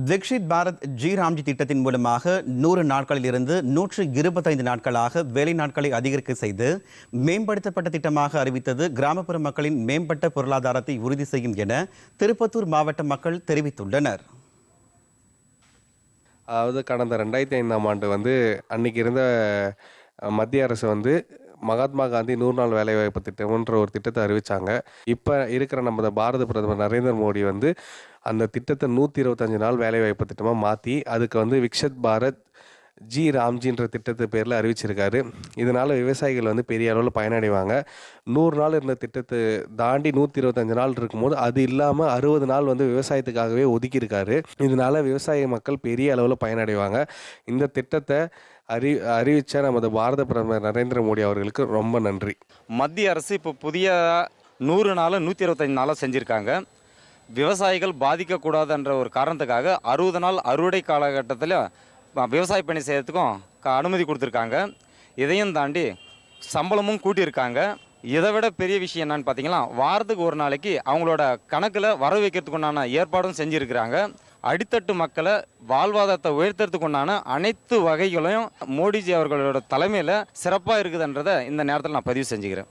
Viksit Bharat G Ramji திட்டத்தின் மூலமாக 100 நாட்களில் இருந்து 125 நாட்களாக வேலை நாட்களை அதிகரிக்க செய்து மேம்படுத்தப்பட்ட திட்டமாக அறிவித்தது கிராமப்புற மக்களின் மேம்பட்ட பொருளாதாரத்தை உறுதி செய்யும் என திருப்பத்தூர் மாவட்ட மக்கள் தெரிவித்துள்ளனர். அதாவது கடந்த 2005ஆம் ஆண்டு அன்னைக்கு இருந்த மத்திய அரசு மகாத்மா காந்தி 100 நாள் வேலைவாய்ப்பு திட்டம்ன்ற ஒரு திட்டத்தை அறிவிச்சாங்க. இப்போ இருக்கிற நம்ம பாரத பிரதமர் நரேந்திர மோடி அந்த திட்டத்தை 125 நாள் வேலைவாய்ப்பு திட்டமாக மாற்றி அதுக்கு விக்ஷித் பாரத் ஜி ராம்ஜின்ற திட்டத்து பேரில் அறிவிச்சிருக்காரு. இதனால் விவசாயிகள் பெரிய அளவில் பயனடைவாங்க. 100 நாள் இருந்த திட்டத்தை தாண்டி 125 நாள் இருக்கும்போது அது இல்லாமல் 60 நாள் விவசாயத்துக்காகவே ஒதுக்கியிருக்காரு. இதனால் விவசாய மக்கள் பெரிய அளவில் பயனடைவாங்க. இந்த திட்டத்தை அறிவித்த நமது பாரத பிரதமர் நரேந்திர மோடி அவர்களுக்கு ரொம்ப நன்றி. மத்திய அரசு இப்போ புதிய 100 நாள் 125 நாளாக செஞ்சுருக்காங்க. விவசாயிகள் பாதிக்கக்கூடாதுன்ற ஒரு காரணத்துக்காக 60 நாள் அறுவடை காலகட்டத்தில் விவசாய பணி செய்யறதுக்கும் அனுமதி கொடுத்துருக்காங்க. இதையும் தாண்டி சம்பளமும் கூட்டியிருக்காங்க. இதை விட பெரிய விஷயம் என்னன்னு பார்த்தீங்கன்னா, வாரத்துக்கு ஒரு நாளைக்கு அவங்களோட கணக்கில் வர வைக்கிறதுக்கு உண்டான ஏற்பாடும் செஞ்சுருக்கிறாங்க. அடித்தட்டு மக்களை வாழ்வாதாரத்தை உயர்த்துறதுக்கு உண்டான அனைத்து வகைகளையும் மோடிஜி அவர்களோட தலைமையில் சிறப்பாக இருக்குதுன்றதை இந்த நேரத்தில் நான் பதிவு செஞ்சுக்கிறேன்.